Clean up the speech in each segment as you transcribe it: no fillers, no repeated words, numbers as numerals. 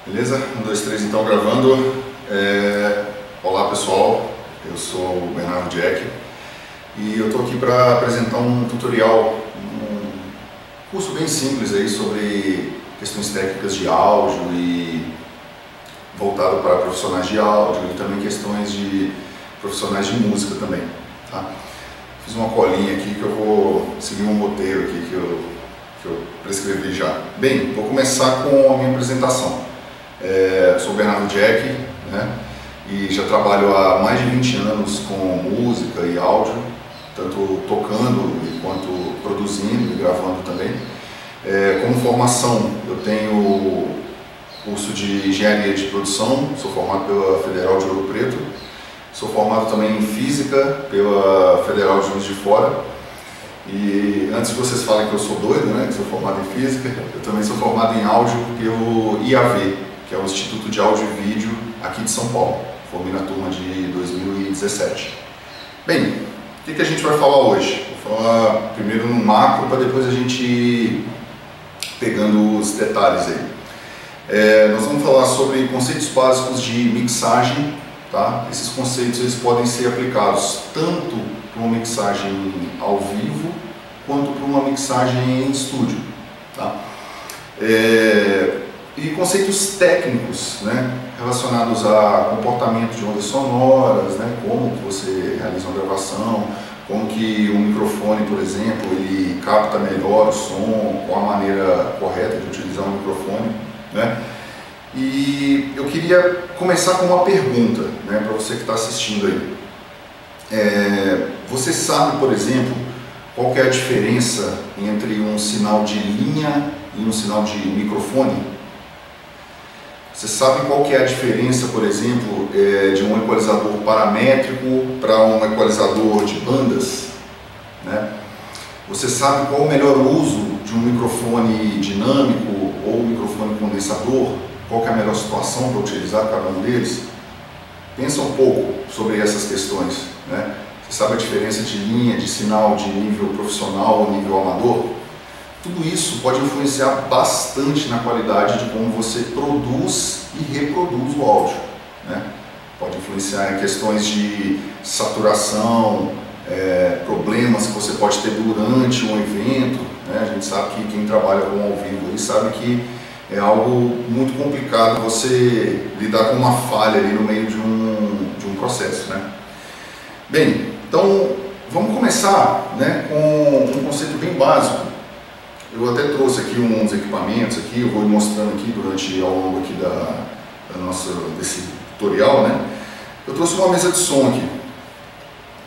Beleza? 1, 2, 3, então gravando. Olá pessoal, eu sou o Bernardo Jack e eu estou aqui para apresentar um tutorial, um curso bem simples aí sobre questões técnicas de áudio e voltado para profissionais de áudio e também questões de profissionais de música também. Tá? Fiz uma colinha aqui que eu vou seguir um roteiro aqui que eu prescrevi já. Bem, vou começar com a minha apresentação. Sou o Bernardo Jack, né? E já trabalho há mais de 20 anos com música e áudio, tanto tocando quanto produzindo e gravando também. Como formação, eu tenho curso de engenharia de produção, sou formado pela Federal de Ouro Preto, sou formado também em física pela Federal de Juiz de Fora. E antes que vocês falem que eu sou doido, né, que sou formado em física, eu também sou formado em áudio pelo IAV, que é o Instituto de Áudio e Vídeo aqui de São Paulo. Formei na turma de 2017. Bem, o que a gente vai falar hoje? Vou falar primeiro no macro, para depois a gente ir pegando os detalhes aí. Nós vamos falar sobre conceitos básicos de mixagem, tá? Esses conceitos eles podem ser aplicados tanto para uma mixagem ao vivo, quanto para uma mixagem em estúdio, tá? E conceitos técnicos, né, relacionados a comportamento de ondas sonoras, né, como que você realiza uma gravação, como que um microfone, por exemplo, ele capta melhor o som, qual a maneira correta de utilizar um microfone, né? E eu queria começar com uma pergunta, né, para você que está assistindo aí. Você sabe, por exemplo, qual que é a diferença entre um sinal de linha e um sinal de microfone? Você sabe qual que é a diferença, por exemplo, de um equalizador paramétrico para um equalizador de bandas, né? Você sabe qual o melhor uso de um microfone dinâmico ou um microfone condensador? Qual que é a melhor situação para utilizar cada um deles? Pensa um pouco sobre essas questões, né? Você sabe a diferença de linha, de sinal de nível profissional ou nível amador? Tudo isso pode influenciar bastante na qualidade de como você produz e reproduz o áudio, né? Pode influenciar em questões de saturação, problemas que você pode ter durante um evento, né? A gente sabe que quem trabalha com ao vivo aí sabe que é algo muito complicado você lidar com uma falha ali no meio de um processo, né? Bem, então vamos começar, né, com um conceito bem básico. Eu até trouxe aqui uns equipamentos aqui, eu vou ir mostrando aqui ao longo aqui desse tutorial, né? Eu trouxe uma mesa de som aqui,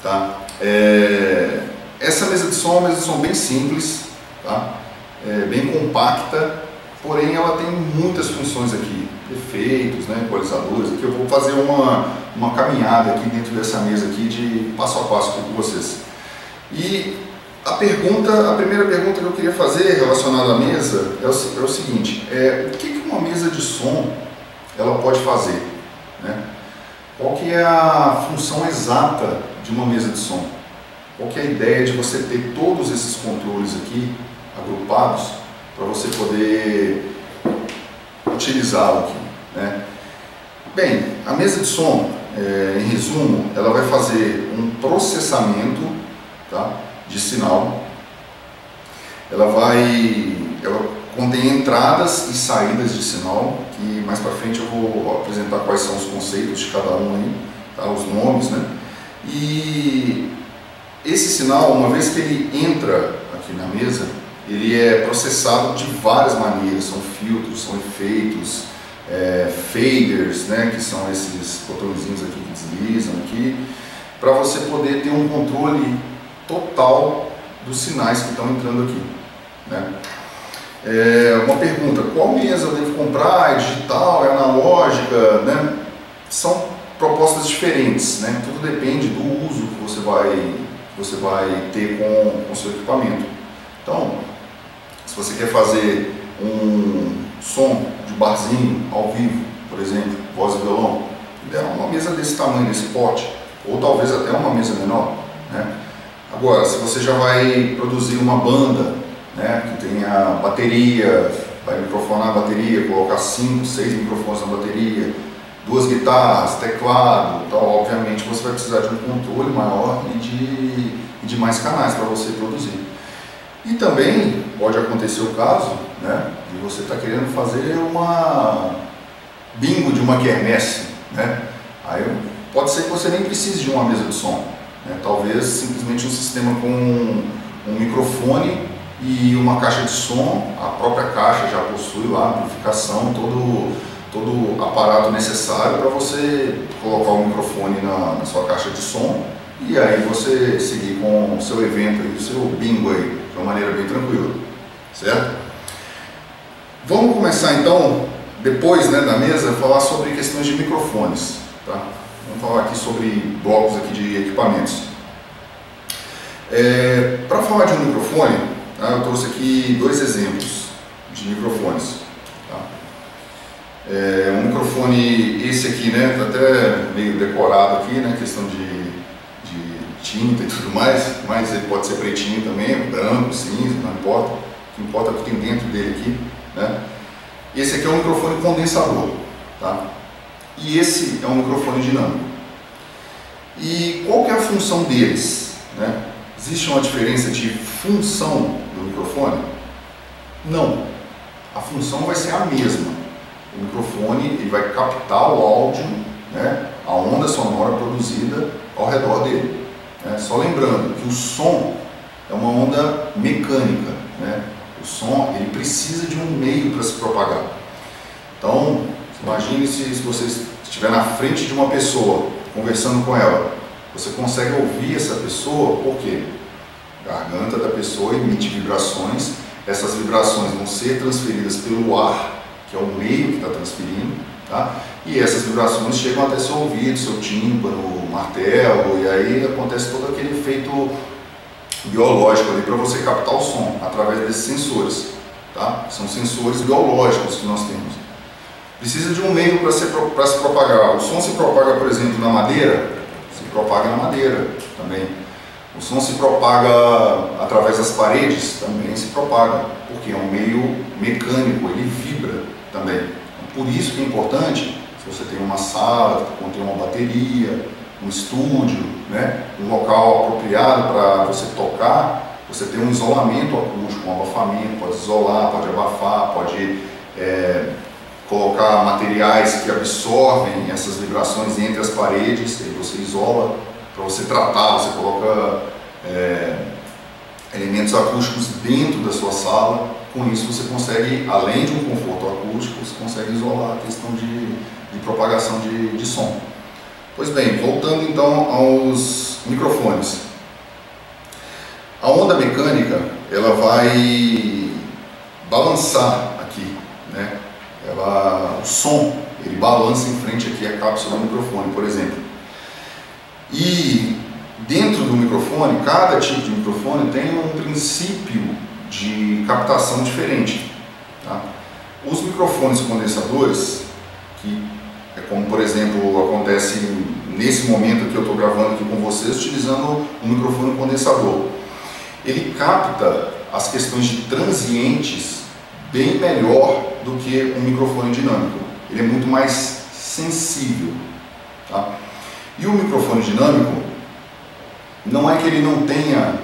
tá? Essa mesa de som é uma mesa de som bem simples, tá? Bem compacta, porém ela tem muitas funções aqui, efeitos, né, equalizadores. Aqui eu vou fazer uma caminhada aqui dentro dessa mesa aqui de passo a passo aqui com vocês. E a primeira pergunta que eu queria fazer relacionada à mesa é o seguinte: o que uma mesa de som ela pode fazer, né? Qual que é a função exata de uma mesa de som? Qual que é a ideia de você ter todos esses controles aqui agrupados para você poder utilizá-lo aqui, né? Bem, a mesa de som, em resumo, ela vai fazer um processamento, tá, de sinal. Ela contém entradas e saídas de sinal, que mais para frente eu vou apresentar quais são os conceitos de cada um aí, tá, os nomes, né? E esse sinal, uma vez que ele entra aqui na mesa, ele é processado de várias maneiras. São filtros, são efeitos, faders, né, que são esses botõezinhos aqui que deslizam aqui, para você poder ter um controle total dos sinais que estão entrando aqui, né? Uma pergunta: qual mesa eu devo comprar? É digital? É analógica? Né? São propostas diferentes, né? Tudo depende do uso que você vai ter com o seu equipamento. Então, se você quer fazer um som de barzinho ao vivo, por exemplo, voz e violão, é uma mesa desse tamanho, desse pote, ou talvez até uma mesa menor, né? Agora, se você já vai produzir uma banda, né, que tenha bateria, vai microfonar a bateria, colocar 5, 6 microfones na bateria, 2 guitarras, teclado, então, obviamente você vai precisar de um controle maior e de mais canais para você produzir. E também pode acontecer o caso, né, de você estar querendo fazer uma bingo de uma quermesse, né? Aí pode ser que você nem precise de uma mesa de som, né? Talvez simplesmente um sistema com um microfone e uma caixa de som, a própria caixa já possui lá a amplificação, todo o aparato necessário para você colocar o microfone na sua caixa de som e aí você seguir com o seu evento, o seu bingo aí, de uma maneira bem tranquila, certo? Vamos começar então, depois, né, da mesa, falar sobre questões de microfones, tá? Vamos falar aqui sobre blocos aqui de equipamentos. Para falar de um microfone, tá, eu trouxe aqui 2 exemplos de microfones. Tá? Um microfone, esse aqui, né, tá até meio decorado aqui, né, questão de tinta e tudo mais, mas ele pode ser pretinho também, branco, cinza, não importa. O que importa é o que tem dentro dele aqui, né? Esse aqui é um microfone condensador, tá? E esse é um microfone dinâmico. E qual que é a função deles, né? Existe uma diferença de função do microfone? Não. A função vai ser a mesma. O microfone ele vai captar o áudio, né, a onda sonora produzida ao redor dele. Né? Só lembrando que o som é uma onda mecânica, né? O som ele precisa de um meio para se propagar. Então, imagine se você estiver na frente de uma pessoa, conversando com ela, você consegue ouvir essa pessoa, por quê? A garganta da pessoa emite vibrações, essas vibrações vão ser transferidas pelo ar, que é o meio que está transferindo, tá? E essas vibrações chegam até seu ouvido, seu tímpano, martelo, e aí acontece todo aquele efeito biológico ali para você captar o som através desses sensores, tá? São sensores biológicos que nós temos. Precisa de um meio para se propagar. O som se propaga, por exemplo, na madeira, se propaga na madeira também. O som se propaga através das paredes, também se propaga, porque é um meio mecânico, ele vibra também. Então, por isso que é importante, se você tem uma sala que contém uma bateria, um estúdio, né, um local apropriado para você tocar, você tem um isolamento acústico, um abafamento, pode isolar, pode abafar, pode colocar materiais que absorvem essas vibrações entre as paredes, aí você isola para você tratar, você coloca elementos acústicos dentro da sua sala. Com isso você consegue, além de um conforto acústico, você consegue isolar a questão de propagação de som. Pois bem, voltando então aos microfones. A onda mecânica, ela vai balançar aqui, né? O som, ele balança em frente aqui à cápsula do microfone, por exemplo. E dentro do microfone, cada tipo de microfone tem um princípio de captação diferente, tá? Os microfones condensadores, que é como, por exemplo, acontece nesse momento que eu estou gravando aqui com vocês, utilizando um microfone condensador. Ele capta as questões de transientes bem melhor do que um microfone dinâmico. Ele é muito mais sensível, tá? E o microfone dinâmico, não é que ele não tenha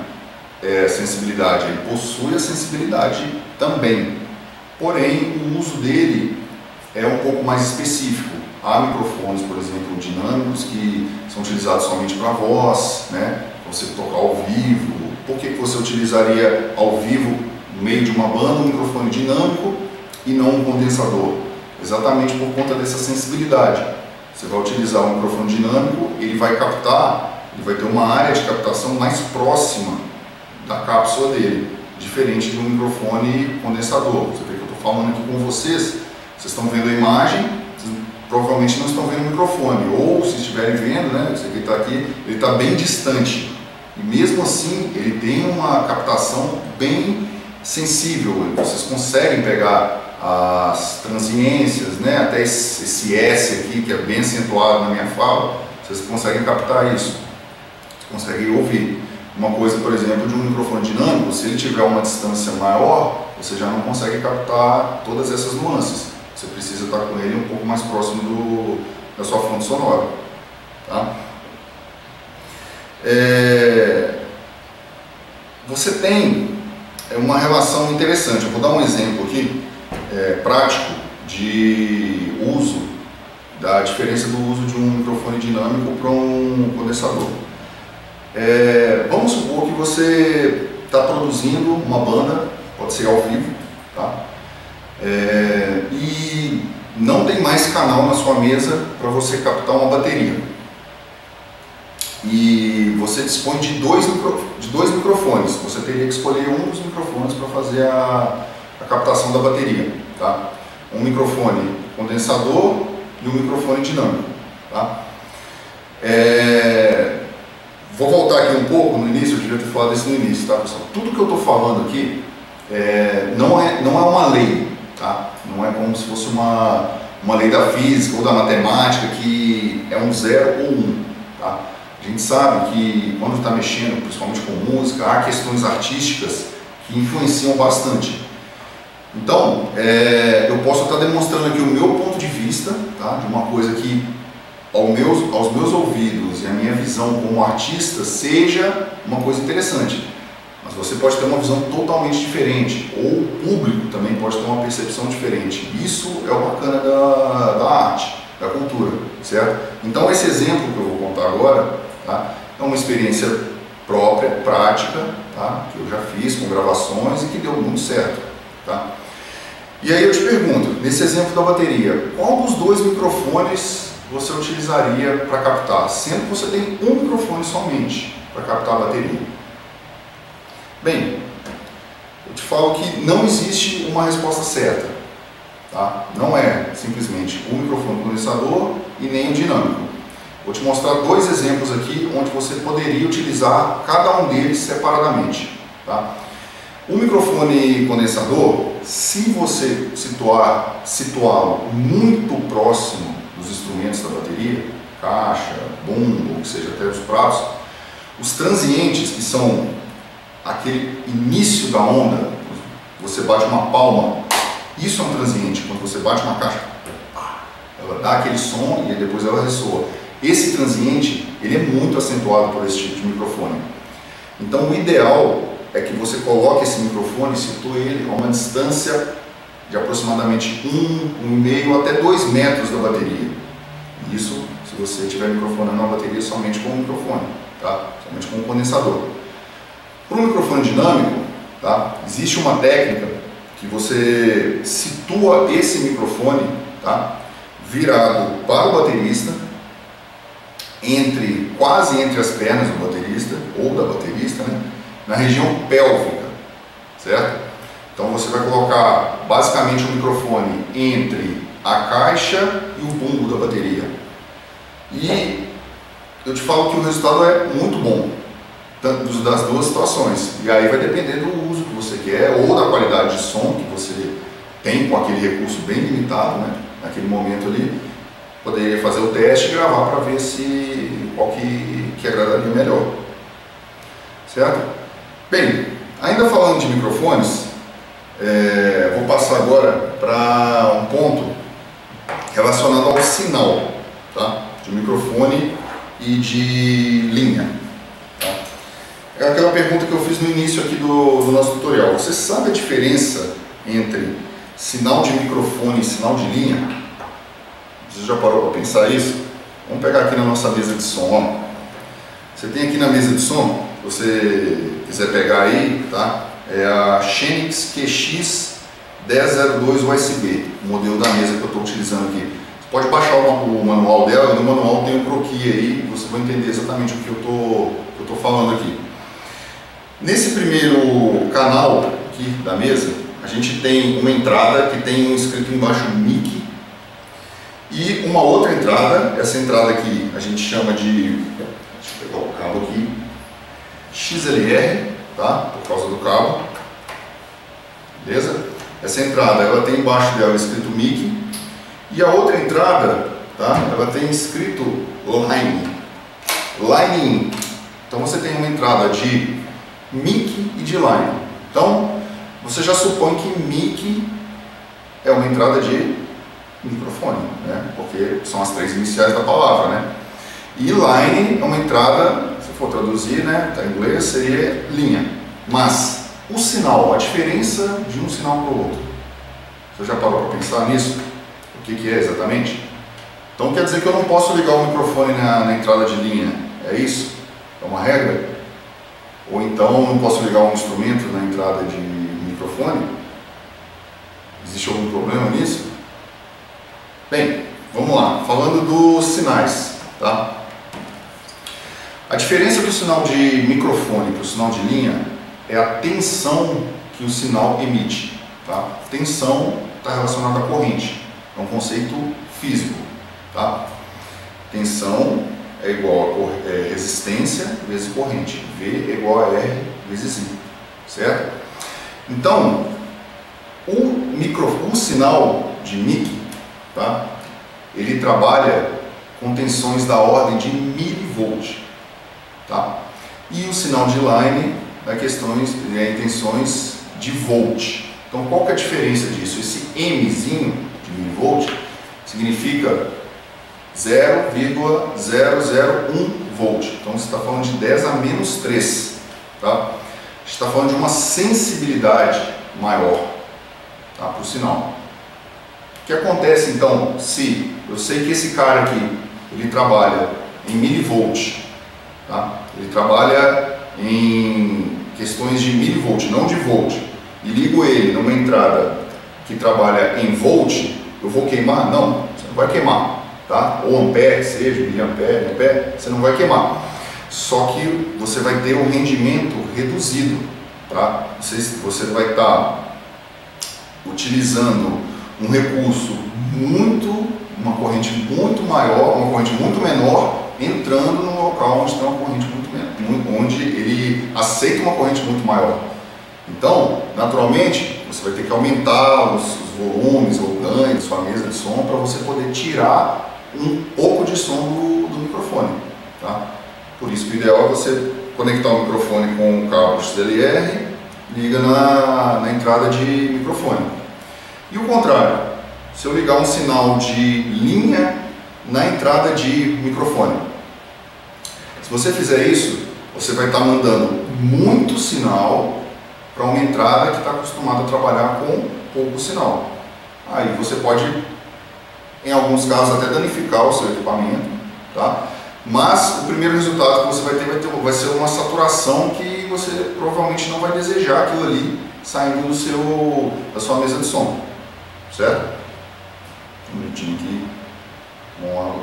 sensibilidade, ele possui a sensibilidade também. Porém, o uso dele é um pouco mais específico. Há microfones, por exemplo, dinâmicos que são utilizados somente para voz, né? Para você tocar ao vivo. Por que você utilizaria ao vivo, no meio de uma banda, um microfone dinâmico e não um condensador? Exatamente por conta dessa sensibilidade. Você vai utilizar um microfone dinâmico, ele vai captar, ele vai ter uma área de captação mais próxima da cápsula dele, diferente de um microfone condensador. Você vê que eu estou falando aqui com vocês estão vendo a imagem, vocês provavelmente não estão vendo o microfone, ou se estiverem vendo, né, esse aqui está aqui, ele está bem distante, e mesmo assim ele tem uma captação bem sensível, vocês conseguem pegar as transiências, né, até esse S aqui que é bem acentuado na minha fala, vocês conseguem captar isso, vocês conseguem ouvir. Uma coisa, por exemplo, de um microfone dinâmico, se ele tiver uma distância maior, você já não consegue captar todas essas nuances. Você precisa estar com ele um pouco mais próximo da sua fonte sonora. Tá? Você tem uma relação interessante. Eu vou dar um exemplo aqui, prático, de uso, da diferença do uso de um microfone dinâmico para um condensador. Vamos supor que você está produzindo uma banda, pode ser ao vivo, tá? E não tem mais canal na sua mesa para você captar uma bateria. E você dispõe de dois microfones. Você teria que escolher um dos microfones para fazer a captação da bateria, tá? Um microfone condensador e um microfone dinâmico, tá? Vou voltar aqui um pouco no início, eu devia ter falado isso no início, tá, pessoal? Tudo que eu estou falando aqui não é uma lei, tá? Não é como se fosse uma lei da física ou da matemática que é um 0 ou 1, tá? A gente sabe que quando está mexendo, principalmente com música, há questões artísticas que influenciam bastante. Então, eu posso estar demonstrando aqui o meu ponto de vista, tá? De uma coisa que aos meus ouvidos e a minha visão como artista seja uma coisa interessante. Mas você pode ter uma visão totalmente diferente, ou o público também pode ter uma percepção diferente. Isso é o bacana da arte, da cultura, certo? Então esse exemplo que eu vou contar agora, tá, é uma experiência própria, prática, tá, que eu já fiz com gravações e que deu muito certo. Tá? E aí eu te pergunto, nesse exemplo da bateria, qual dos dois microfones você utilizaria para captar, sendo que você tem um microfone somente para captar a bateria? Bem, eu te falo que não existe uma resposta certa, tá? Não é simplesmente um microfone condensador e nem um dinâmico. Vou te mostrar dois exemplos aqui onde você poderia utilizar cada um deles separadamente, tá? O microfone condensador, se você situá-lo muito próximo dos instrumentos da bateria, caixa, bumbo, ou que seja, até os pratos, os transientes, que são aquele início da onda, você bate uma palma, isso é um transiente. Quando você bate uma caixa, ela dá aquele som e depois ela ressoa. Esse transiente, ele é muito acentuado por esse tipo de microfone. Então o ideal é que você coloque esse microfone e situe ele a uma distância de aproximadamente 1,5 até 2 metros da bateria. Isso se você estiver microfonando uma bateria somente com um microfone, tá? Somente com um condensador. Para um microfone dinâmico, tá, existe uma técnica que você situa esse microfone, tá, virado para o baterista, quase entre as pernas do baterista, ou da baterista, né, na região pélvica, certo? Então você vai colocar basicamente o microfone entre a caixa e o bumbo da bateria. E eu te falo que o resultado é muito bom, das duas situações. E aí vai depender do uso que você quer, ou da qualidade de som que você tem com aquele recurso bem limitado, né? Naquele momento ali, poderia fazer o teste e gravar para ver qual que agradaria melhor. Certo? Bem, ainda falando de microfones, vou passar agora para um ponto relacionado ao sinal, tá? De microfone e de linha. Tá? É aquela pergunta que eu fiz no início aqui do nosso tutorial. Você sabe a diferença entre sinal de microfone e sinal de linha? Você já parou para pensar isso? Vamos pegar aqui na nossa mesa de som. Ó. Você tem aqui na mesa de som, se você quiser pegar aí, tá? É a Shenix QX1002 USB, o modelo da mesa que eu estou utilizando aqui. Você pode baixar o manual dela, e no manual tem um croquis aí, você vai entender exatamente o que eu estou falando aqui. Nesse primeiro canal aqui da mesa, a gente tem uma entrada que tem escrito embaixo mic e uma outra entrada, essa entrada aqui a gente chama de, deixa eu pegar o cabo aqui, XLR, tá? Por causa do cabo, beleza? Essa entrada, ela tem embaixo dela escrito mic e a outra entrada, tá? Ela tem escrito line in. Então você tem uma entrada de mic e de line. Então, você já supõe que mic é uma entrada de microfone, né? Porque são as três iniciais da palavra, né? E line é uma entrada, se for traduzir, né, tá em inglês, seria linha. Mas o sinal, a diferença de um sinal para o outro, você já parou para pensar nisso? O que é exatamente? Então quer dizer que eu não posso ligar o microfone na entrada de linha, é isso? É uma regra? Ou então eu não posso ligar um instrumento na entrada de microfone? Existe algum problema nisso? Bem, vamos lá, falando dos sinais, tá? A diferença do sinal de microfone para o sinal de linha é a tensão que o sinal emite, tá? Tensão está relacionada à corrente, é um conceito físico, tá? Tensão é igual a resistência vezes corrente, V é igual a R vezes I, certo? Então, o sinal de mic, tá? Ele trabalha com tensões da ordem de milivolt, tá? E o sinal de line é em tensões de volt. Então qual que é a diferença disso? Esse Mzinho de milivolt significa 0,001 volt. Então você está falando de 10 a menos 3, tá? A gente está falando de uma sensibilidade maior, tá, para o sinal. O que acontece então se eu sei que esse cara aqui ele trabalha em milivolt, tá? Ele trabalha em questões de milivolt, não de volt, e ligo ele numa entrada que trabalha em volt, eu vou queimar? Não, você não vai queimar, tá? Ou ampere, seja miliampere, ampere, você não vai queimar. Só que você vai ter um rendimento reduzido, tá? Você vai estar utilizando um recurso uma corrente muito maior, uma corrente muito menor, entrando num local onde tem uma corrente onde ele aceita uma corrente muito maior. Então, naturalmente, você vai ter que aumentar os volumes ou ganhos da sua mesa de som para você poder tirar um pouco de som do microfone, tá? Por isso que o ideal é você conectar o microfone com o cabo XLR, liga na entrada de microfone. E o contrário, se eu ligar um sinal de linha na entrada de microfone, se você fizer isso, você vai estar mandando muito sinal para uma entrada que está acostumada a trabalhar com pouco sinal. Aí você pode, em alguns casos, até danificar o seu equipamento, tá? Mas o primeiro resultado que você vai ser uma saturação que você provavelmente não vai desejar aquilo ali saindo da sua mesa de som, certo? Um minutinho aqui. Vamos lá.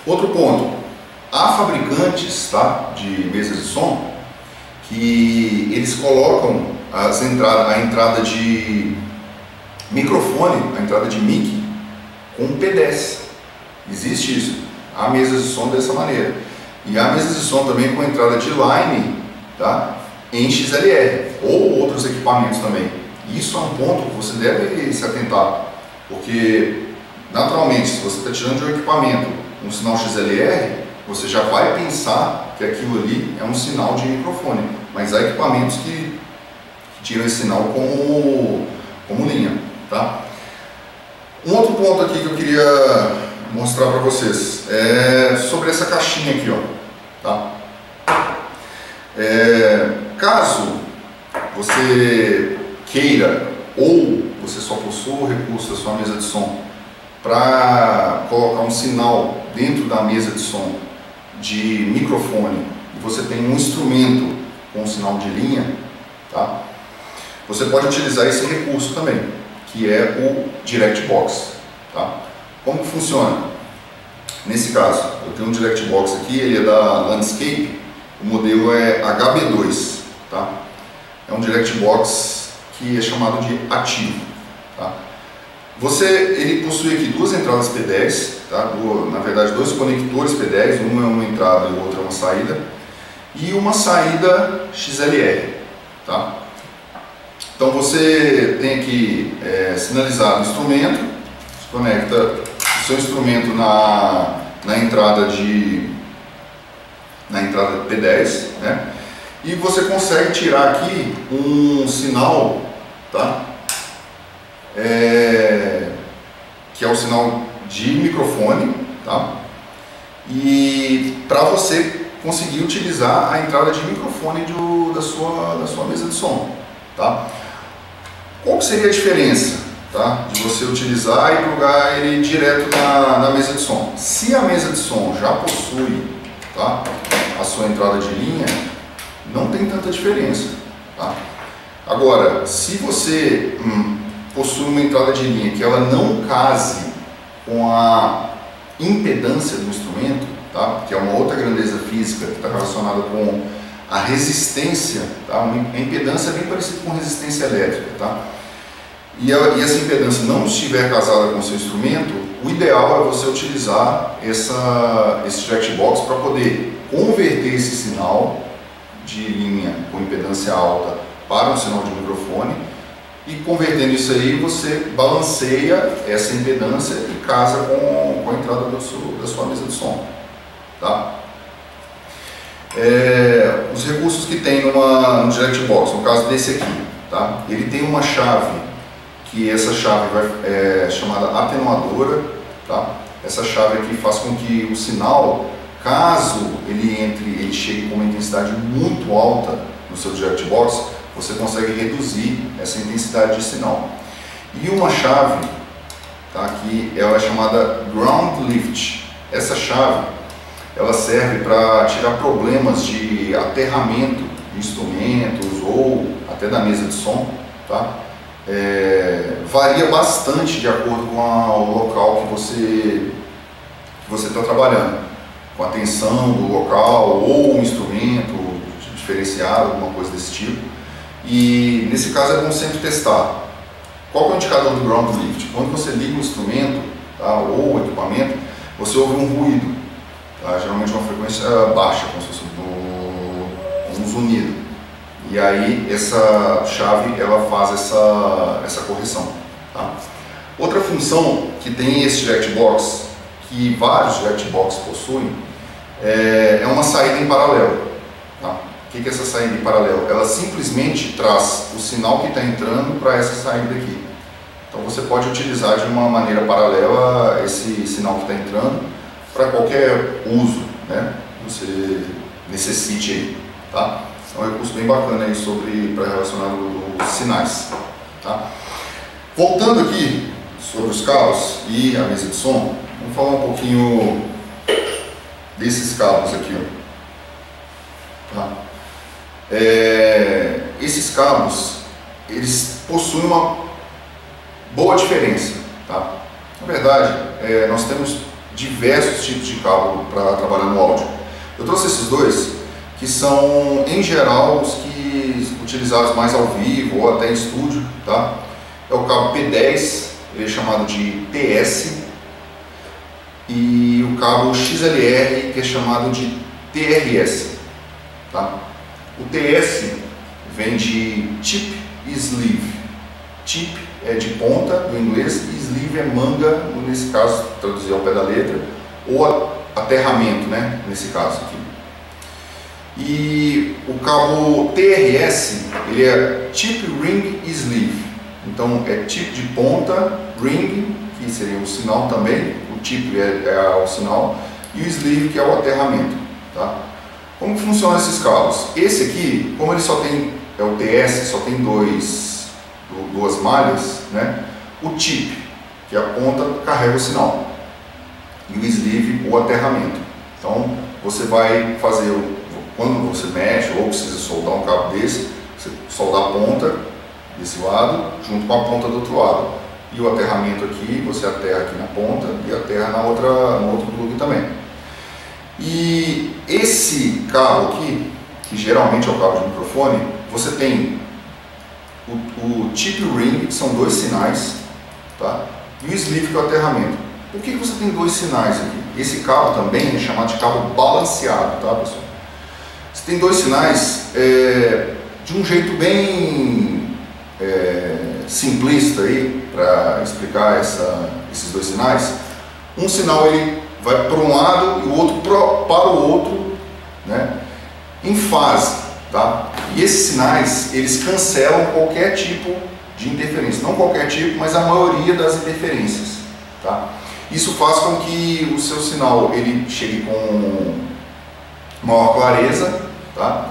Outro ponto, há fabricantes, tá, de mesas de som que eles colocam a entrada de microfone, a entrada de mic com P10. Existe isso. Há mesas de som dessa maneira. E há mesas de som também com entrada de line, tá, em XLR ou outros equipamentos também. Isso é um ponto que você deve se atentar, porque naturalmente, se você está tirando de um equipamento um sinal XLR, você já vai pensar que aquilo ali é um sinal de microfone, mas há equipamentos que tiram esse sinal como linha, tá? Um outro ponto aqui que eu queria mostrar para vocês é sobre essa caixinha aqui, ó, tá? Caso você queira ou você só possua o recurso da sua mesa de som para colocar um sinal dentro da mesa de som de microfone e você tem um instrumento com um sinal de linha, tá? Você pode utilizar esse recurso também, que é o Direct Box, tá? Como que funciona? Nesse caso, eu tenho um Direct Box aqui, ele é da Landscape, o modelo é HB2, tá? É um Direct Box que é chamado de ativo, tá? Ele possui aqui duas entradas P10, tá? Na verdade, dois conectores P10, uma é uma entrada e o outro é uma saída, e uma saída XLR, tá? Então você tem aqui sinalizado o instrumento, você conecta o seu instrumento na entrada de na entrada P10, né? E você consegue tirar aqui um sinal, tá? Que é o sinal de microfone, tá? E para você conseguir utilizar a entrada de microfone da sua mesa de som, tá? Qual seria a diferença, tá, de você utilizar e plugar ele direto na mesa de som? Se a mesa de som já possui, tá, a sua entrada de linha, não tem tanta diferença, tá? Agora, se você possui uma entrada de linha que ela não case com a impedância do instrumento, tá, que é uma outra grandeza física que está relacionada com a resistência, tá? A impedância é bem parecida com resistência elétrica, tá? E essa impedância não estiver casada com o seu instrumento, o ideal é você utilizar esse jackbox para poder converter esse sinal de linha com impedância alta para um sinal de microfone, e convertendo isso aí você balanceia essa impedância e casa com a entrada da sua mesa de som, tá? Os recursos que tem no jackbox, no caso desse aqui, tá? Ele tem uma chave, que essa chave é chamada atenuadora, tá? Essa chave aqui faz com que o sinal, caso ele chegue com uma intensidade muito alta no seu jackbox, você consegue reduzir essa intensidade de sinal. E uma chave, tá, que ela é chamada ground lift. Essa chave ela serve para tirar problemas de aterramento de instrumentos ou até da mesa de som, tá? Varia bastante de acordo com o local que você está trabalhando, com a tensão do local ou um instrumento diferenciado, alguma coisa desse tipo. E nesse caso é bom sempre testar. Qual que é o indicador do ground lift? Quando você liga o instrumento, tá, ou o equipamento, você ouve um ruído, tá, geralmente uma frequência baixa, como se fosse um zunido. E aí essa chave ela faz essa correção, tá? Outra função que tem esse jackbox, que vários jackbox possuem, é uma saída em paralelo, tá? O que é essa saída em paralelo? Ela simplesmente traz o sinal que está entrando para essa saída aqui. Então você pode utilizar de uma maneira paralela esse sinal que está entrando para qualquer uso, né, que você necessite aí, tá? É um recurso bem bacana aí para relacionado aos sinais, tá? Voltando aqui sobre os cabos e a mesa de som, vamos falar um pouquinho desses cabos aqui, ó, tá? Esses cabos, eles possuem uma boa diferença, tá? Na verdade, nós temos diversos tipos de cabo para trabalhar no áudio. Eu trouxe esses dois, que são, em geral, os que utilizados mais ao vivo ou até em estúdio, tá? É o cabo P10, ele é chamado de TS, e o cabo XLR, que é chamado de TRS, tá? O TS vem de Tip e Sleeve. Tip é de ponta, do inglês, e Sleeve é manga, nesse caso, traduzir ao pé da letra, ou aterramento, né, nesse caso aqui. E o cabo TRS, ele é Tip, Ring e Sleeve. Então é tip de ponta, ring, que seria o sinal também, o tip é o sinal, e o sleeve, que é o aterramento, tá? Como que funcionam esses cabos? Esse aqui, como ele só tem, é o TS, só tem duas malhas, né? O tip, que é a ponta, carrega o sinal, e o sleeve, o aterramento. Então você vai fazer, quando você mexe ou precisa soldar um cabo desse, você solda a ponta desse lado junto com a ponta do outro lado, e o aterramento aqui, você aterra aqui na ponta e aterra no outro plug também. E esse cabo aqui, que geralmente é o cabo de microfone, você tem o tip e o ring, que são dois sinais, tá? E o sleeve, que é o aterramento. Por que você tem dois sinais aqui? Esse cabo também é chamado de cabo balanceado, tá, pessoal? Você tem dois sinais de um jeito bem simplista aí, para explicar esses dois sinais. Um sinal ele vai para um lado e o outro para o outro, né, em fase, tá? E esses sinais, eles cancelam qualquer tipo de interferência, não qualquer tipo, mas a maioria das interferências, tá? Isso faz com que o seu sinal ele chegue com maior clareza, tá?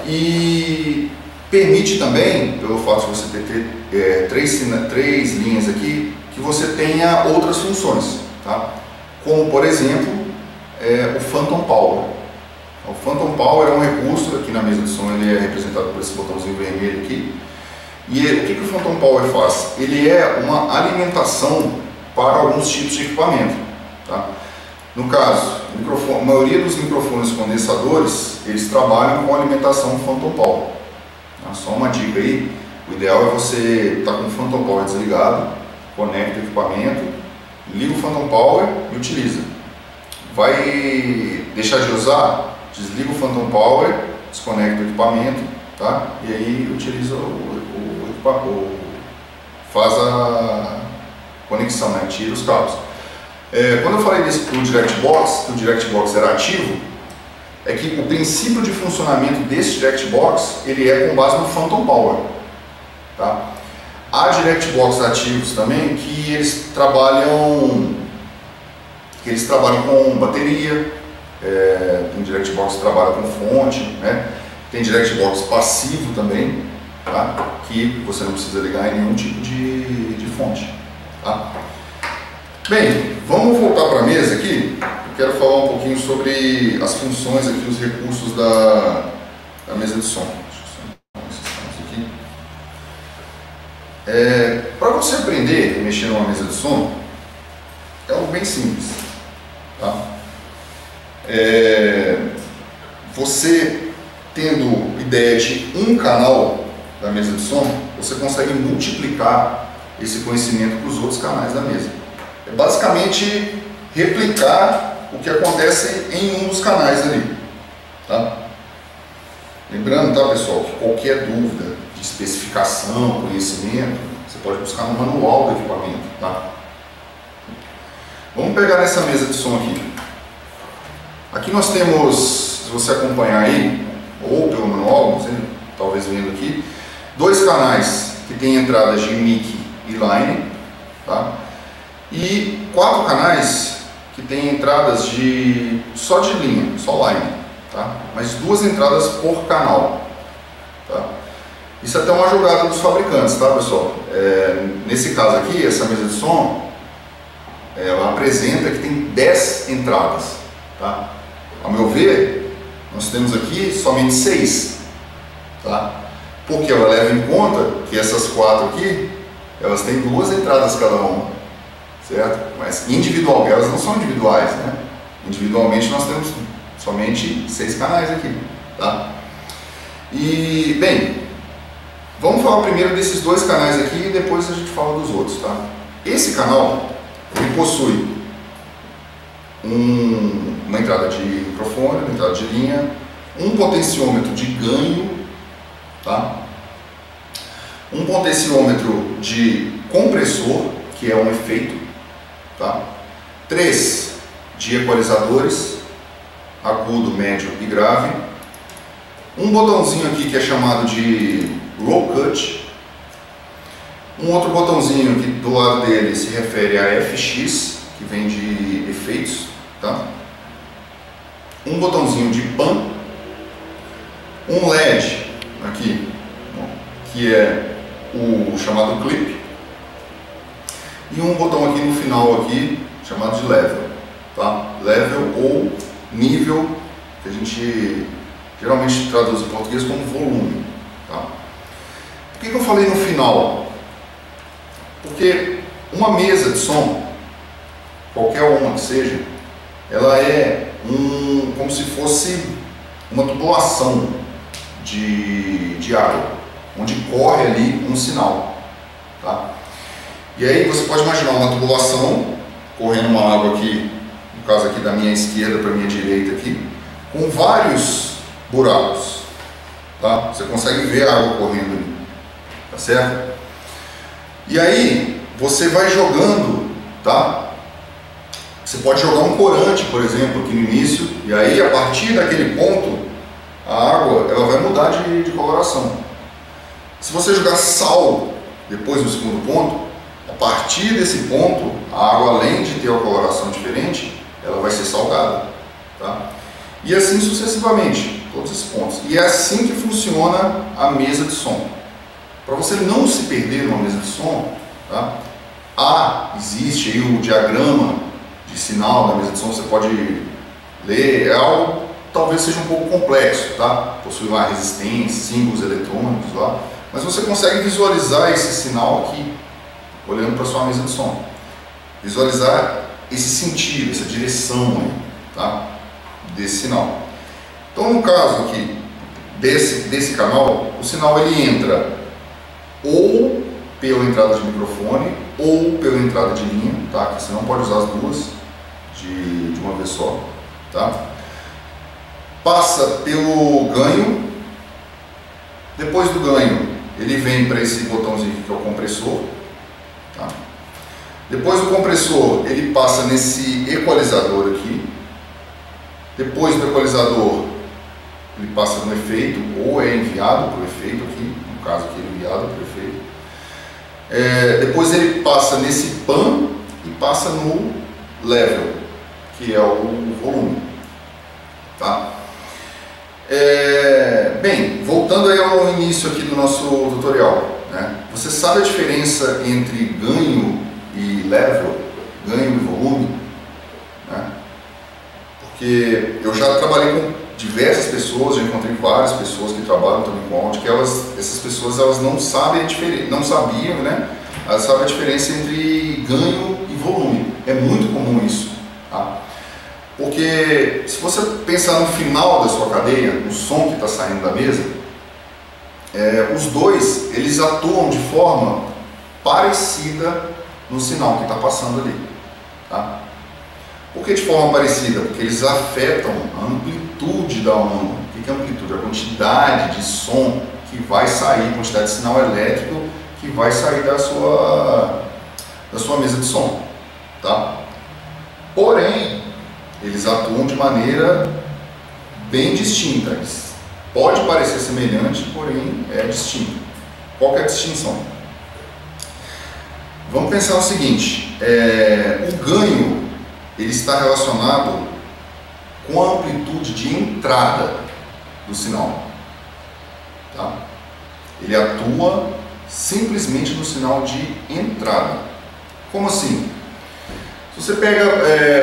E permite também, pelo fato de você ter três linhas aqui, que você tenha outras funções, tá? Como, por exemplo, o Phantom Power. O Phantom Power é um recurso, aqui na mesa de som ele é representado por esse botãozinho vermelho aqui. E o que o Phantom Power faz? Ele é uma alimentação para alguns tipos de equipamento, tá? No caso, a maioria dos microfones condensadores, eles trabalham com alimentação Phantom Power. Tá? Só uma dica aí, o ideal é você estar com o Phantom Power desligado, conecta o equipamento, liga o Phantom Power e utiliza. Vai deixar de usar? Desliga o Phantom Power, desconecta o equipamento, tá? E aí utiliza faz a conexão, né? Tira os cabos. Quando eu falei do DirectBox, que o DirectBox era ativo, é que o princípio de funcionamento desse DirectBox ele é com base no Phantom Power, tá? Há DirectBox ativos também que eles trabalham com bateria, tem DirectBox que trabalha com fonte, né? Tem DirectBox passivo também, tá? Que você não precisa ligar em nenhum tipo de fonte, tá? Bem, vamos voltar para a mesa aqui. Eu quero falar um pouquinho sobre as funções aqui, os recursos da mesa de som. Para você aprender a mexer numa mesa de som, é algo bem simples, tá? Você tendo ideia de um canal da mesa de som, você consegue multiplicar esse conhecimento para os outros canais da mesa. É basicamente replicar o que acontece em um dos canais ali, tá? Lembrando, tá, pessoal, que qualquer dúvida de especificação, conhecimento, você pode buscar no manual do equipamento, tá? Vamos pegar nessa mesa de som aqui. Aqui nós temos, se você acompanhar aí, ou pelo manual, você talvez vendo aqui, dois canais que tem entradas de mic e line, tá? E 4 canais que tem entradas só de linha, só line, tá? Mas 2 entradas por canal, tá? Isso é até uma jogada dos fabricantes, tá, pessoal? Nesse caso aqui, essa mesa de som, ela apresenta que tem 10 entradas, tá? Ao meu ver, nós temos aqui somente 6, tá? Porque ela leva em conta que essas 4 aqui, elas têm 2 entradas cada uma, certo? Mas individualmente, elas não são individuais, né? Individualmente nós temos somente 6 canais aqui, tá? E, bem, vamos falar primeiro desses 2 canais aqui e depois a gente fala dos outros, tá? Esse canal, ele possui uma entrada de microfone, uma entrada de linha, um potenciômetro de ganho, tá? Um potenciômetro de compressor, que é um efeito, tá? 3 de equalizadores, agudo, médio e grave. Um botãozinho aqui que é chamado de Low Cut. Um outro botãozinho que do lado dele se refere a FX, que vem de efeitos, tá? Um botãozinho de Pan. Um LED aqui, que é o chamado Clip. E um botão aqui no final aqui, chamado de Level, tá? Level ou nível, que a gente geralmente traduz em português como volume, tá? Por que eu falei no final? Porque uma mesa de som, qualquer uma que seja, ela é como se fosse uma tubulação de água, onde corre ali um sinal, tá? E aí você pode imaginar uma tubulação correndo uma água aqui, no caso aqui da minha esquerda para a minha direita aqui, com vários buracos, tá? Você consegue ver a água correndo ali, tá certo? E aí você vai jogando, tá? Você pode jogar um corante, por exemplo, aqui no início, E aí, a partir daquele ponto, a água ela vai mudar de coloração. Se você jogar sal depois do segundo ponto, a partir desse ponto, a água, além de ter uma coloração diferente, ela vai ser salgada. Tá? E assim sucessivamente, todos esses pontos. E é assim que funciona a mesa de som. Para você não se perder numa mesa de som, tá? Existe aí o diagrama de sinal da mesa de som, você pode ler, é algo talvez seja um pouco complexo, tá? Possui lá resistência, símbolos eletrônicos lá, mas você consegue visualizar esse sinal aqui, olhando para sua mesa de som. Visualizar esse sentido, essa direção aí, tá? Desse sinal. Então, no caso aqui desse canal, o sinal ele entra ou pela entrada de microfone ou pela entrada de linha, tá? Que você não pode usar as duas de uma vez só, tá? Passa pelo ganho. Depois do ganho, ele vem para esse botãozinho aqui que é o compressor, tá? Depois do compressor, ele passa nesse equalizador aqui. Depois do equalizador, ele passa no efeito, ou é enviado para o efeito aqui, no caso aqui ele é enviado para o efeito. Depois ele passa nesse pan e passa no level, que é o volume. Tá? Bem, voltando aí ao início aqui do nosso tutorial, né? Você sabe a diferença entre ganho e level, ganho e volume? Né? Porque eu já trabalhei com diversas pessoas, já encontrei várias pessoas que trabalham também com áudio, que essas pessoas elas não sabem a diferença, não sabiam, né? Elas sabem a diferença entre ganho e volume. É muito comum isso, tá? Porque se você pensar no final da sua cadeia, no som que está saindo da mesa, os dois eles atuam de forma parecida no sinal que está passando ali, tá? Por que de forma parecida? Porque eles afetam a amplitude da onda. O que é amplitude? A quantidade de som que vai sair, a quantidade de sinal elétrico que vai sair da sua mesa de som, tá? Porém, eles atuam de maneira bem distinta. Pode parecer semelhante, porém é distinto. Qual que é a distinção? Vamos pensar o seguinte, o ganho ele está relacionado com a amplitude de entrada do sinal. Tá? Ele atua simplesmente no sinal de entrada. Como assim? Se você pega,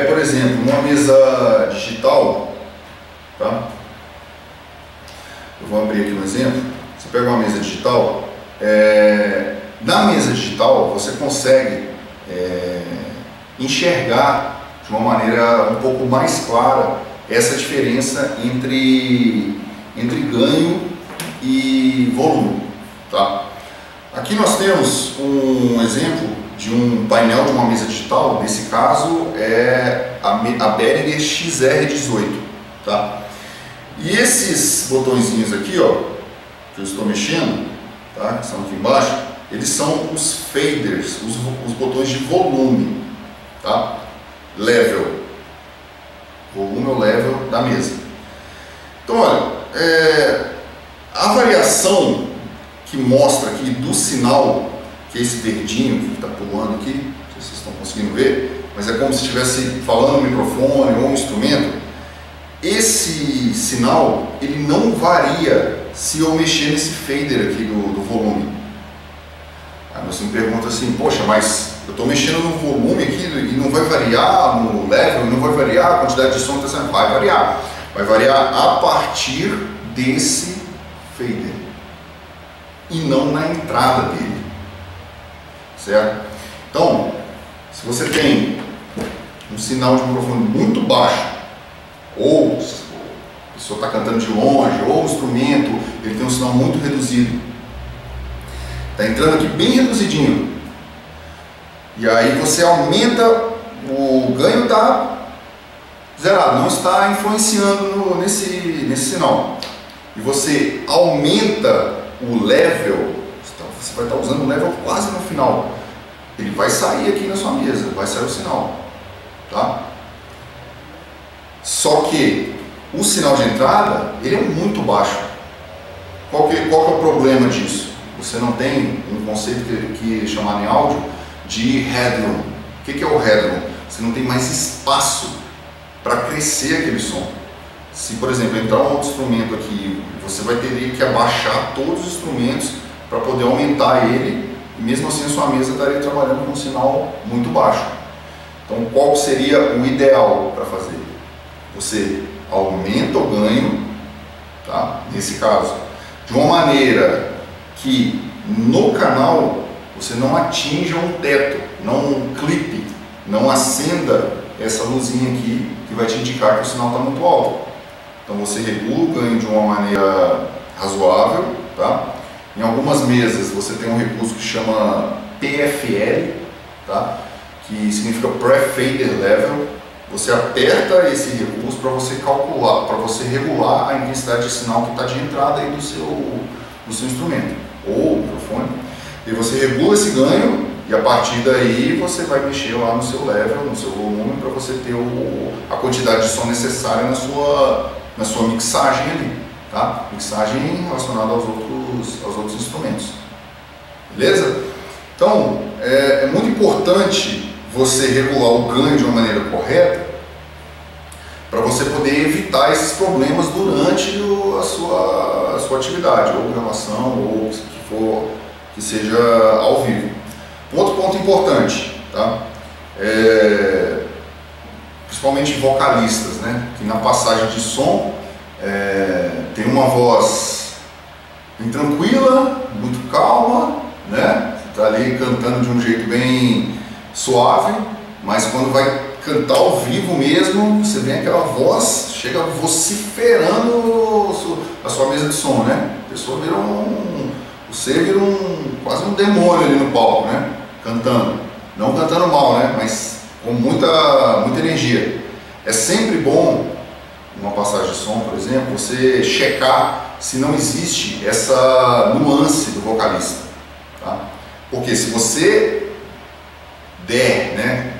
por exemplo, uma mesa digital, tá? Eu vou abrir aqui um exemplo. Você pega uma mesa digital, na mesa digital você consegue enxergar de uma maneira um pouco mais clara essa diferença entre ganho e volume, tá? Aqui nós temos um exemplo de um painel de uma mesa digital. Nesse caso é a Behringer XR18, tá? E esses botõezinhos aqui, ó, que eu estou mexendo, tá? Que são aqui embaixo, eles são os faders, os botões de volume, tá? Level, volume ou level da mesa. Então, olha, a variação que mostra aqui do sinal, que é esse verdinho que está pulando aqui, não sei se vocês estão conseguindo ver, mas é como se estivesse falando no microfone ou um instrumento. Esse sinal, ele não varia se eu mexer nesse fader aqui do volume. Aí você me pergunta assim, poxa, mas eu estou mexendo no volume aqui e não vai variar no level, não vai variar a quantidade de som que está saindo? Vai variar. Vai variar a partir desse fader e não na entrada dele, certo? Então, se você tem um sinal de microfone muito baixo, ou a pessoa está cantando de longe, ou o instrumento ele tem um sinal muito reduzido, está entrando aqui bem reduzidinho, e aí você aumenta, o ganho está zerado, não está influenciando nesse sinal, e você aumenta o level, você vai estar usando o level quase no final, ele vai sair aqui na sua mesa, vai sair o sinal, tá? Só que o sinal de entrada ele é muito baixo. Qual que é o problema disso? Você não tem um conceito que chamado em áudio de headroom. O que é o headroom? Você não tem mais espaço para crescer aquele som. Se, por exemplo, entrar um outro instrumento aqui, você vai ter que abaixar todos os instrumentos para poder aumentar ele, e mesmo assim a sua mesa estaria trabalhando com um sinal muito baixo. Então, qual seria o ideal para fazer? Você aumenta o ganho, tá? Nesse caso, de uma maneira que no canal você não atinja um teto, não clipe, não acenda essa luzinha aqui que vai te indicar que o sinal está muito alto. Então você regula o ganho de uma maneira razoável, tá? Em algumas mesas você tem um recurso que chama PFL, tá? Que significa Pre-Fader Level. Você aperta esse recurso para você calcular, para você regular a intensidade de sinal que está de entrada aí do seu instrumento ou microfone. E você regula esse ganho e a partir daí você vai mexer lá no seu level, no seu volume, para você ter a quantidade de som necessária na sua mixagem ali, tá? Mixagem relacionada aos outros instrumentos. Beleza? Então, é muito importante você regular o ganho de uma maneira correta para você poder evitar esses problemas durante a sua atividade, ou gravação, ou que seja ao vivo. Um outro ponto importante, tá? Principalmente vocalistas, né? Que na passagem de som tem uma voz bem tranquila, muito calma, né? Você está ali cantando de um jeito bem suave, mas quando vai cantar ao vivo mesmo, você vê aquela voz, chega vociferando a sua mesa de som, né? A pessoa vira quase um demônio ali no palco, né? Cantando. Não cantando mal, né? Mas com muita energia. É sempre bom, numa passagem de som, por exemplo, você checar se não existe essa nuance do vocalista, tá? Porque se você der, né,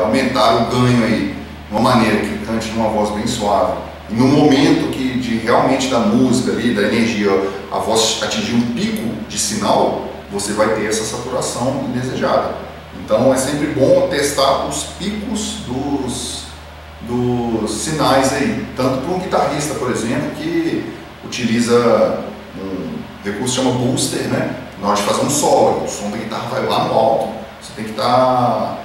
aumentar o ganho aí de uma maneira que cante numa voz bem suave, e no momento realmente da música ali, da energia, a voz atingir um pico de sinal, você vai ter essa saturação indesejada. Então é sempre bom testar os picos dos sinais aí, tanto para um guitarrista, por exemplo, que utiliza um recurso que chama booster, né? Na hora de fazer um solo, o som da guitarra vai lá no alto, você tem que estar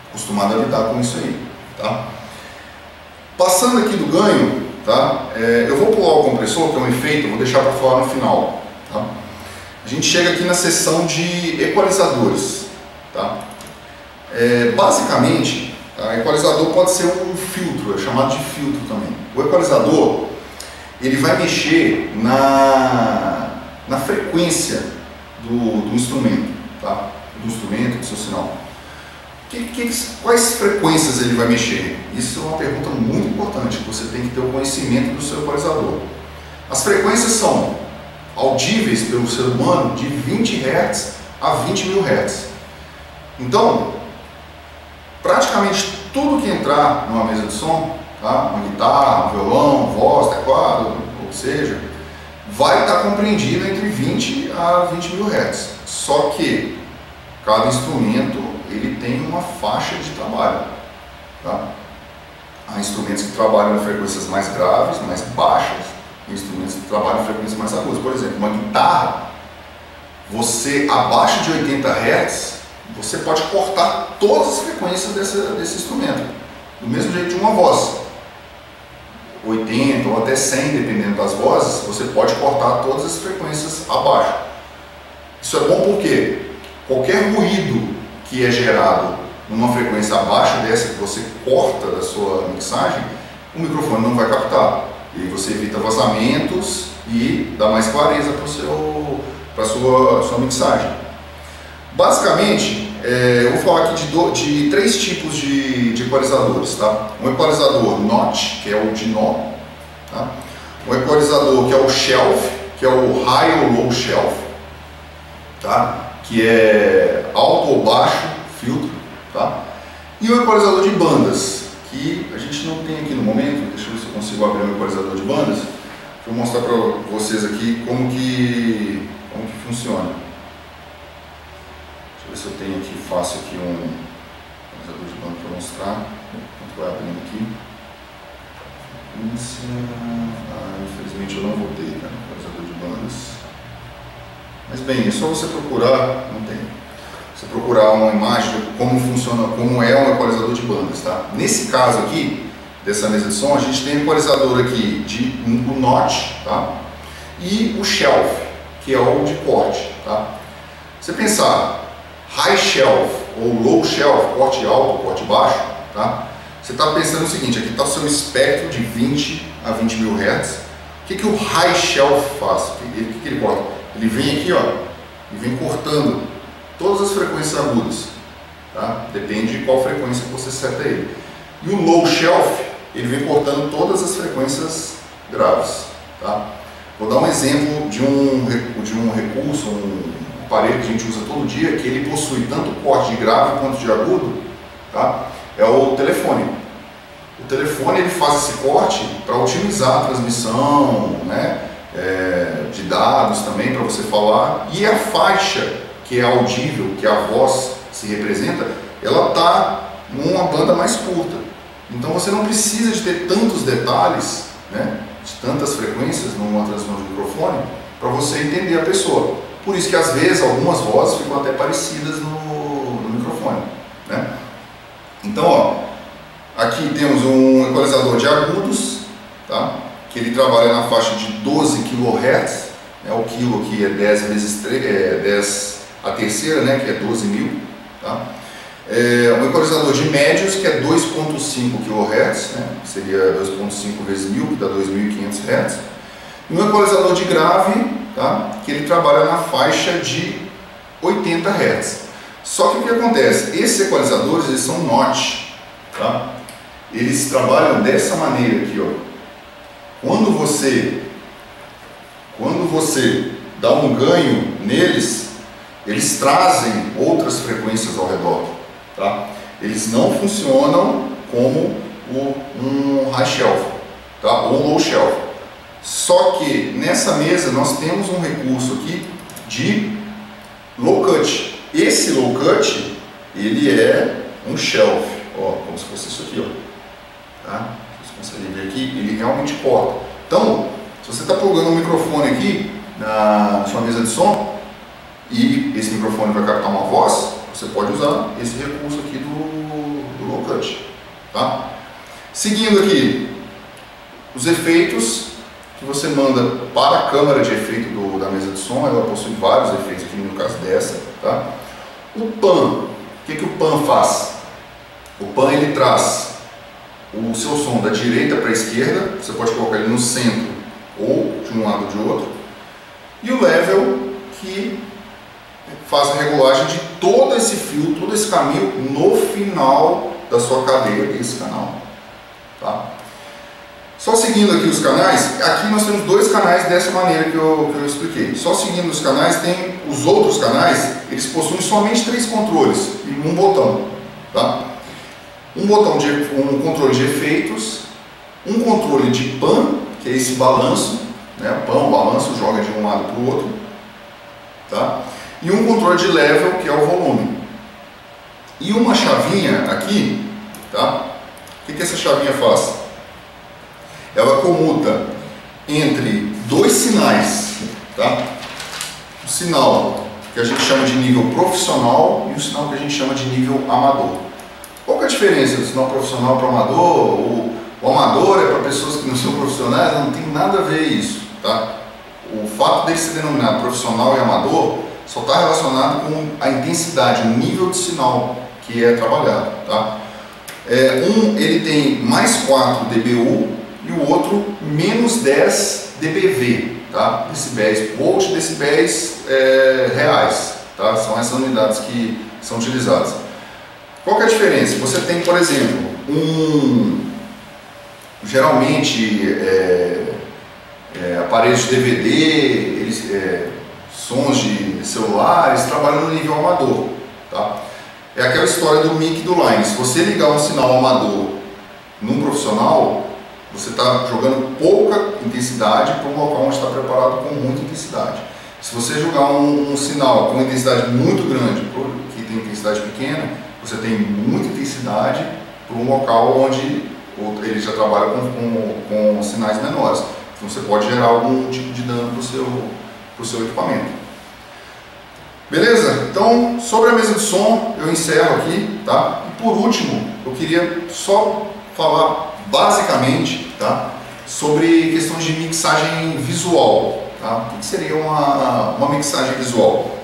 acostumado a lidar com isso aí, tá? Passando aqui do ganho, tá? Eu vou pular o compressor, que é um efeito, vou deixar para falar no final, tá? A gente chega aqui na seção de equalizadores, tá? Basicamente, equalizador pode ser um filtro, é chamado de filtro também. O equalizador, ele vai mexer na frequência do instrumento, tá? Do instrumento, do seu sinal. Quais frequências ele vai mexer? Isso é uma pergunta muito importante, que você tem que ter o conhecimento do seu equalizador. As frequências são audíveis pelo ser humano de 20 Hz a 20 mil Hz. Então, praticamente tudo que entrar numa mesa de som, tá? Uma guitarra, um violão, voz, teclado, ou seja, vai estar compreendido entre 20 a 20 mil Hz. Só que cada instrumento ele tem uma faixa de trabalho, tá? Há instrumentos que trabalham em frequências mais graves, mais baixas, e instrumentos que trabalham em frequências mais agudas. Por exemplo, uma guitarra, você abaixo de 80 Hz, você pode cortar todas as frequências desse instrumento, do mesmo jeito de uma voz. 80 ou até 100, dependendo das vozes, você pode cortar todas as frequências abaixo. Isso é bom porque qualquer ruído que é gerado numa frequência abaixo dessa que você corta da sua mixagem, o microfone não vai captar. E você evita vazamentos e dá mais clareza para a sua mixagem. Basicamente, eu vou falar aqui de três tipos de equalizadores, tá? Um equalizador notch, que é o de nó, tá? Um equalizador que é o shelf, que é o high ou low shelf, tá? Que é alto ou baixo filtro, tá? E o equalizador de bandas, que a gente não tem aqui no momento. Deixa eu ver se eu consigo abrir um equalizador de bandas. Vou mostrar para vocês aqui como que funciona. Deixa eu ver se eu tenho aqui fácil aqui um equalizador de banda para mostrar. Enquanto vai abrindo aqui. Infelizmente eu não vou ter, cara, equalizador de bandas. Mas bem, é só você procurar, não tem. Você procurar uma imagem de como funciona, como é um equalizador de bandas, tá? Nesse caso aqui, dessa mesa de som, a gente tem um equalizador aqui de o notch, tá? E o shelf, que é o de corte, tá? Você pensar high shelf ou low shelf, corte alto, corte baixo, tá? Você está pensando o seguinte, aqui está o seu espectro de 20 a 20 mil Hz. O que o high shelf faz? O que ele corta? Ele vem aqui, ó, e vem cortando todas as frequências agudas, tá? Depende de qual frequência que você seta ele. E o low shelf, ele vem cortando todas as frequências graves, tá? Vou dar um exemplo de um recurso, um aparelho que a gente usa todo dia, que ele possui tanto corte de grave quanto de agudo, tá? É o telefone. O telefone ele faz esse corte para otimizar a transmissão, né? De dados também para você falar, e a faixa que é audível, que a voz se representa, ela está numa banda mais curta. Então você não precisa de ter tantos detalhes, né, de tantas frequências numa transmissão de microfone para você entender a pessoa. Por isso que às vezes algumas vozes ficam até parecidas no microfone, né? Então, ó, aqui temos um equalizador de agudos, tá? Que ele trabalha na faixa de 12 kHz, né? O quilo aqui é 10 vezes 3, 10 a terceira, né? Que é 12.000, tá? Um equalizador de médios, que é 2.5 kHz, né? Que seria 2.5 vezes 1000, que dá 2.500 Hz. E um equalizador de grave, tá? Que ele trabalha na faixa de 80 Hz. Só que o que acontece? Esses equalizadores, eles são notch, tá? Eles trabalham dessa maneira aqui, ó. Quando você dá um ganho neles, eles trazem outras frequências ao redor, tá? Eles não funcionam como um high shelf, tá? Ou um low shelf. Só que nessa mesa nós temos um recurso aqui de low cut. Esse low cut, ele é um shelf, ó, como se fosse isso aqui, ó, tá? Vocês conseguem ver aqui, ele realmente corta. Então, se você está plugando um microfone aqui na sua mesa de som e esse microfone vai captar uma voz, você pode usar esse recurso aqui do low cut, tá? Seguindo aqui, os efeitos que você manda para a câmara de efeito da mesa de som, ela possui vários efeitos aqui no caso dessa, tá? O pan, o que o pan faz? O pan ele traz o seu som da direita para a esquerda, você pode colocar ele no centro ou de um lado ou de outro, e o level que faz a regulagem de todo esse fio, todo esse caminho no final da sua cadeia desse canal, tá? Só seguindo aqui os canais, aqui nós temos dois canais dessa maneira que eu expliquei. Só seguindo os canais, tem os outros canais, eles possuem somente 3 controles e um botão, tá? Um controle de efeitos, um controle de pan, que é esse balanço, né? O balanço joga de um lado para o outro, tá? E um controle de level, que é o volume. E uma chavinha aqui, tá? O que essa chavinha faz? Ela comuta entre 2 sinais, tá? O sinal que a gente chama de nível profissional e o sinal que a gente chama de nível amador. Qual que é a diferença do sinal profissional para o amador? O amador é para pessoas que não são profissionais, não tem nada a ver isso, tá? O fato dele ser denominado profissional e amador só está relacionado com a intensidade, o nível de sinal que é trabalhado, tá? Ele tem mais 4 dBu e o outro menos 10 dBV, tá? Decibéis, volt, decibéis reais, tá? São essas unidades que são utilizadas. Qual que é a diferença? Você tem, por exemplo, geralmente aparelhos de DVD, sons de celulares, trabalham no nível amador, tá? É aquela história do mic do line. Se você ligar um sinal amador num profissional, você está jogando pouca intensidade para um local onde está preparado com muita intensidade. Se você jogar um sinal com intensidade muito grande, que tem intensidade pequena, você tem muita intensidade para um local onde ele já trabalha com sinais menores. Então você pode gerar algum tipo de dano para o seu equipamento. Beleza? Então, sobre a mesa de som, eu encerro aqui, tá? E por último, eu queria só falar basicamente, tá, sobre questões de mixagem visual. Tá? O que seria uma mixagem visual?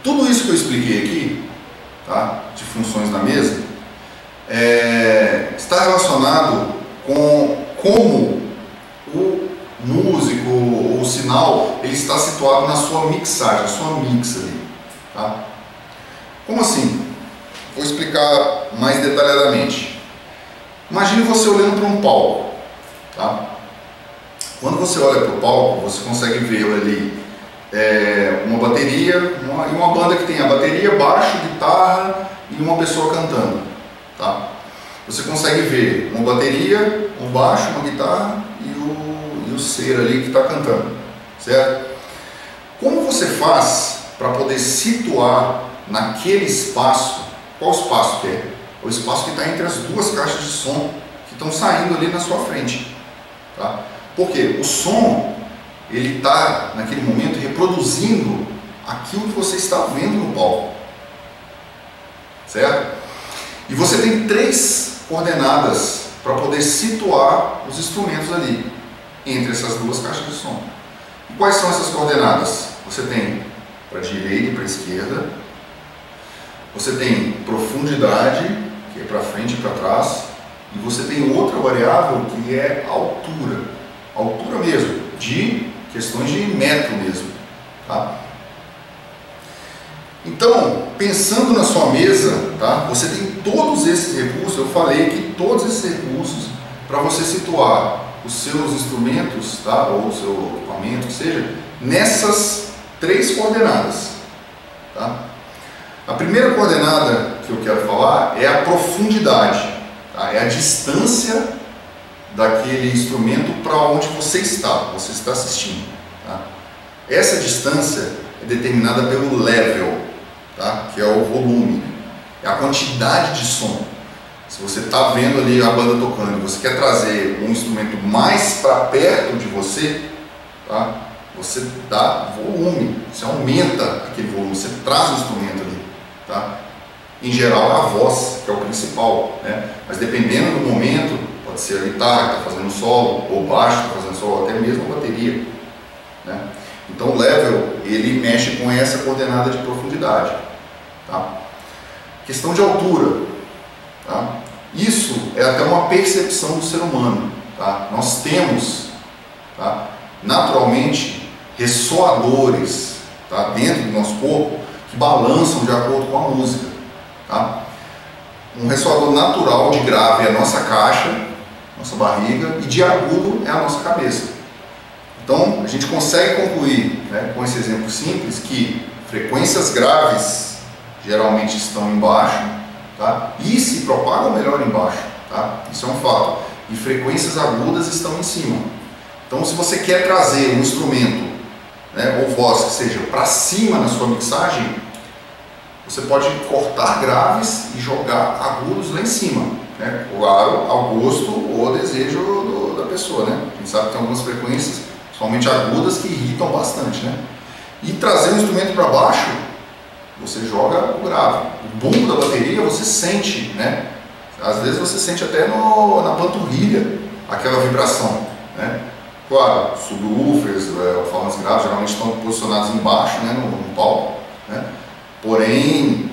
Tudo isso que eu expliquei aqui, tá, de funções na mesa, está relacionado com como o músico ou o sinal ele está situado na sua mixagem, na sua mix ali. Tá? Como assim? Vou explicar mais detalhadamente. Imagine você olhando para um palco. Tá? Quando você olha para o palco, você consegue ver ali uma bateria e uma banda que tem a bateria, baixo, guitarra e uma pessoa cantando. Tá? Você consegue ver uma bateria, um baixo, uma guitarra e o ser ali que está cantando. Certo? Como você faz para poder situar naquele espaço, qual espaço que é? O espaço que está entre as duas caixas de som que estão saindo ali na sua frente. Tá? Porque o som, ele está naquele momento reproduzindo aquilo que você está vendo no palco. Certo? E você tem 3 coordenadas para poder situar os instrumentos ali, entre essas duas caixas de som. E quais são essas coordenadas? Você tem para a direita e para a esquerda, você tem profundidade, que é para frente e para trás, e você tem outra variável que é altura. Altura mesmo, de questões de metro mesmo. Tá? Então, pensando na sua mesa, tá, você tem todos esses recursos, eu falei que todos esses recursos para você situar os seus instrumentos, tá, ou o seu equipamento, que seja, nessas 3 coordenadas. Tá? A primeira coordenada que eu quero falar é a profundidade, tá? É a distância daquele instrumento para onde você está assistindo. Tá? Essa distância é determinada pelo level, tá? Que é o volume, é a quantidade de som. Se você está vendo ali a banda tocando e você quer trazer um instrumento mais para perto de você, tá? Você dá volume, você aumenta aquele volume, você traz o instrumento ali. Tá? Em geral, a voz, que é o principal, né? Mas dependendo do momento, pode ser a guitarra que está fazendo solo, ou baixo que está fazendo solo, até mesmo a bateria. Né? Então o level, ele mexe com essa coordenada de profundidade. Tá? Questão de altura. Tá? Isso é até uma percepção do ser humano. Tá? Nós temos, tá, naturalmente, ressoadores, tá, dentro do nosso corpo que balançam de acordo com a música. Tá? Um ressoador natural de grave é a nossa caixa, nossa barriga, e de agudo é a nossa cabeça. Então a gente consegue concluir, né, com esse exemplo simples, que frequências graves geralmente estão embaixo, tá? E se propagam melhor embaixo. Tá? Isso é um fato. E frequências agudas estão em cima. Então se você quer trazer um instrumento, né, ou voz que seja para cima na sua mixagem, você pode cortar graves e jogar agudos lá em cima, né? Claro, ao gosto ou ao desejo da pessoa, né? A gente sabe que tem algumas frequências, principalmente agudas, que irritam bastante, né? E trazer o instrumento para baixo, você joga o grave. O bumbo da bateria você sente, né? Às vezes você sente até na panturrilha aquela vibração, né? Claro, subwoofers, formas graves geralmente estão posicionados embaixo, né, no palco, né? Porém,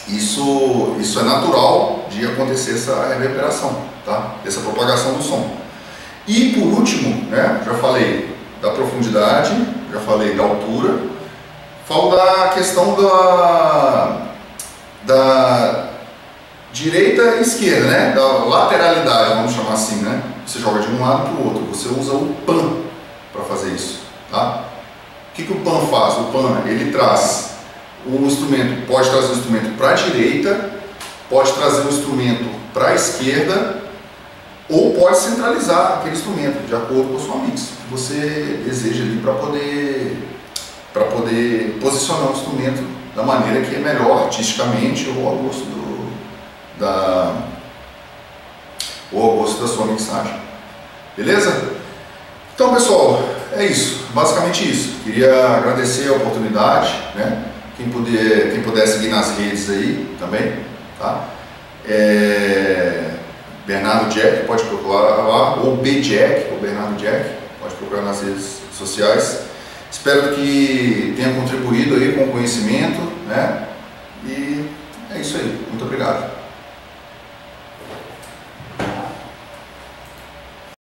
isso é natural de acontecer essa reverberação, tá? Essa propagação do som. E por último, né, já falei da profundidade, já falei da altura, falo da questão da direita e esquerda, né? Da lateralidade, vamos chamar assim, né? Você joga de um lado para o outro, você usa o pan para fazer isso, tá? O que o pan faz? O pan, ele traz o instrumento, pode trazer o instrumento para a direita, pode trazer o instrumento para a esquerda, ou pode centralizar aquele instrumento de acordo com a sua mix que você deseja ali para poder posicionar o instrumento da maneira que é melhor artisticamente ou ao gosto da sua mixagem. Beleza? Então, pessoal, é isso, basicamente isso. Queria agradecer a oportunidade, né? Quem puder seguir nas redes aí também, tá? Bernardo Jack, pode procurar lá, ou BJack, ou Bernardo Jack, pode procurar nas redes sociais. Espero que tenha contribuído aí com o conhecimento, né? E é isso aí. Muito obrigado.